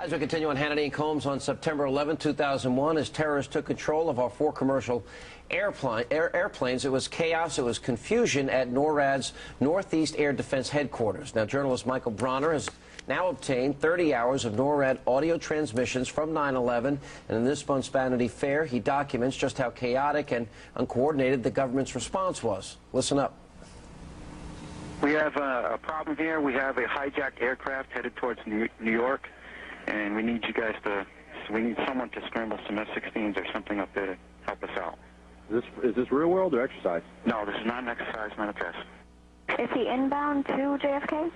As we continue on Hannity Colmes, on September 11, 2001, as terrorists took control of our 4 commercial airplanes, it was chaos, it was confusion at NORAD's Northeast Air Defense Headquarters. Now, journalist Michael Bronner has now obtained 30 hours of NORAD audio transmissions from 9/11, and in this month's Vanity Fair, he documents just how chaotic and uncoordinated the government's response was. Listen up. We have a problem here. We have a hijacked aircraft headed towards New York, and we need you guys to, we need someone to scramble some F-16s or something up there to help us out. Is this real world or exercise? No, this is not an exercise, not a test. Is he inbound to JFK?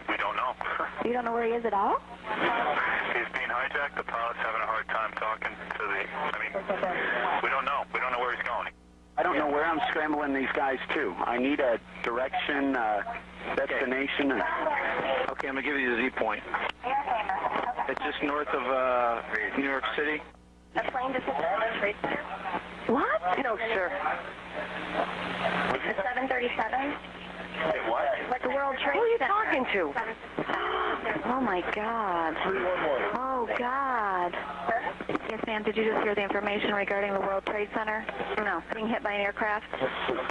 We don't know. You don't know where he is at all? He's being hijacked. The pilot's having a hard time talking to the, we don't know. We don't know where he's going. I don't know where I'm scrambling these guys to. I need a direction, destination. Okay, I'm going to give you the Z point. It's just north of New York City. A plane just hit the World Trade Center? What? No, sir. The 737? What? Like the World Trade Center. Who are you talking to? Oh, my God. Oh, God. Yes, ma'am. Did you just hear the information regarding the World Trade Center? No. Being hit by an aircraft?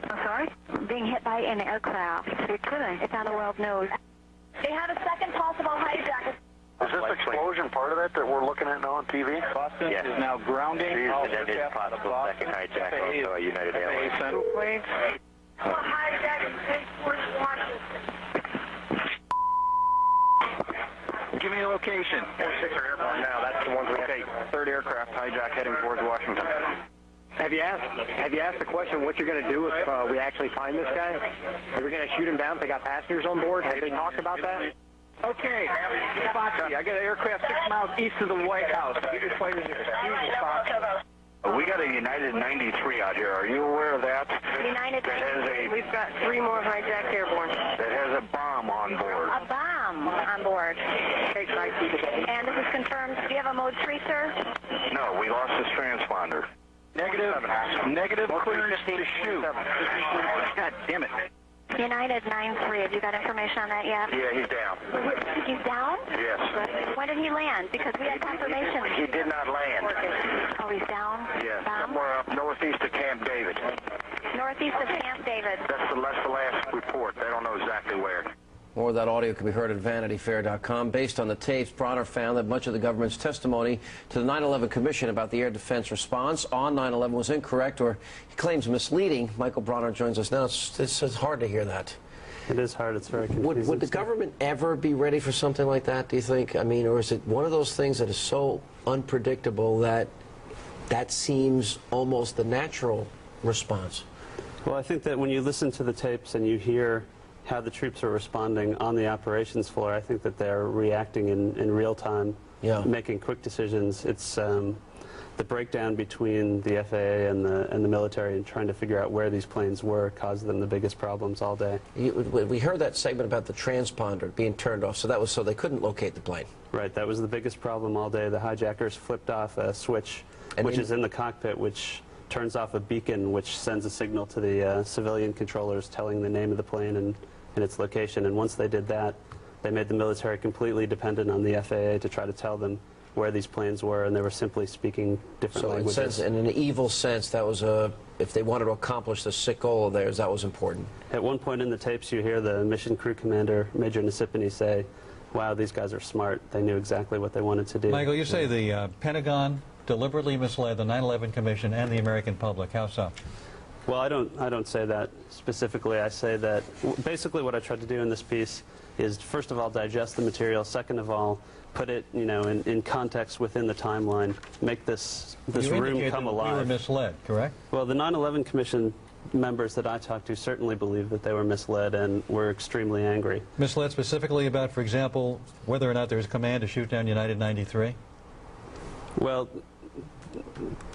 I'm sorry? Being hit by an aircraft. You're kidding. It's on the world news. They have a second possible hijack. Is this explosion part of that we're looking at now on TV? Boston is now grounding. That is possible second hijack also at United Airlines. Give me a location. 46 are airborne now. That's the ones we take. Third aircraft hijack heading towards Washington. Have you asked the question what you're going to do if we actually find this guy? Are we going to shoot him down if they got passengers on board? Have they talked about that? Okay, Foxy, I got an aircraft 6 miles east of the White House. You just played this huge spot. We got a United 93 out here. Are you aware of that? United 93. We've got 3 more hijacked airborne. That has a bomb on board. A bomb on board. And this is confirmed. Do you have a mode 3, sir? No, we lost this transponder. Negative clearance to shoot. God damn it. United 93. Have you got information on that yet? Yeah, he's down. He's down? Yes. When did he land? Because we have confirmation. He did not land. Oh, he's down? Yes, Bomb? somewhere up northeast of Camp David. Northeast of Camp David. That's the last report. They don't know exactly where. More of that audio can be heard at VanityFair.com. Based on the tapes, Bronner found that much of the government's testimony to the 9/11 Commission about the air defense response on 9/11 was incorrect, or he claims misleading. Michael Bronner joins us now. It's hard to hear that. It is hard. It's very confusing. Would the government ever be ready for something like that, do you think? I mean, or is it one of those things that is so unpredictable that that seems almost the natural response? Well, I think that when you listen to the tapes and you hear how the troops are responding on the operations floor, I think that they're reacting in real time, making quick decisions. It's the breakdown between the FAA and the military and trying to figure out where these planes were caused them the biggest problems all day. We heard that segment about the transponder being turned off, so that was so they couldn't locate the plane. Right, that was the biggest problem all day. The hijackers flipped off a switch, which is in the cockpit, which turns off a beacon which sends a signal to the civilian controllers telling the name of the plane and its location. And once they did that, they made the military completely dependent on the FAA to try to tell them where these planes were, and they were simply speaking different languages. So in an evil sense, that was if they wanted to accomplish the sick goal of theirs, that was important. At one point in the tapes, you hear the mission crew commander, Major Nasipany, say, wow, these guys are smart. They knew exactly what they wanted to do. Michael, you say the Pentagon deliberately misled the 9/11 Commission and the American public. How so? Well, I don't say that specifically. I say that basically what I tried to do in this piece is, first of all, digest the material. Second of all, put it, in context within the timeline. Make this room come alive. You were misled, correct? Well, the 9/11 Commission members that I talked to certainly believe that they were misled and were extremely angry. Misled specifically about, for example, whether or not there was a command to shoot down United 93? Well,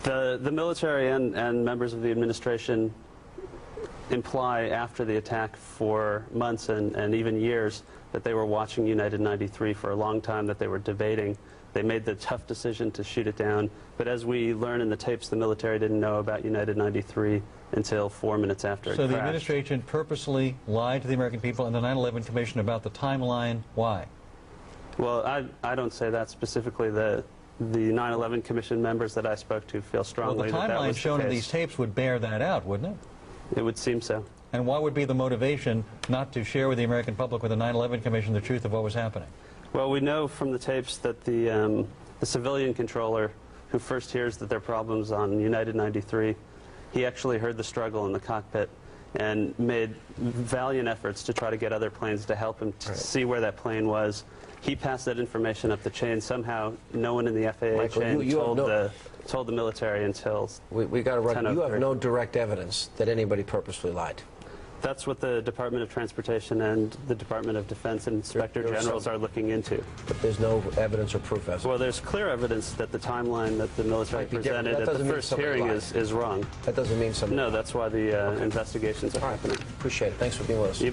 the military and members of the administration imply after the attack for months and even years that they were watching United 93 for a long time, that they were debating. They made the tough decision to shoot it down. But as we learn in the tapes, the military didn't know about United 93 until 4 minutes after it crashed. So the administration purposely lied to the American people and the 9/11 Commission about the timeline. Why? Well, I don't say that specifically. The 9/11 Commission members that I spoke to feel strongly well, the that that timeline was the shown in case. these tapes would bear that out, wouldn't it? It would seem so. And what would be the motivation not to share with the American public, with the 9/11 Commission, the truth of what was happening? Well, we know from the tapes that the civilian controller who first hears that there are problems on United 93, he actually heard the struggle in the cockpit and made valiant efforts to try to get other planes to help him to see where that plane was. He passed that information up the chain. Somehow, no one in the FAA Michael, chain you told the military until we got to run. You have 10:03. no direct evidence that anybody purposely lied. That's what the Department of Transportation and the Department of Defense and Inspector Generals are looking into. But there's no evidence or proof as Well, there's clear evidence that the timeline that the military Might be different. presented That at doesn't the mean first somebody hearing lied. is wrong. That doesn't mean something. No, that's why the investigations are happening. Appreciate it. Thanks for being with us.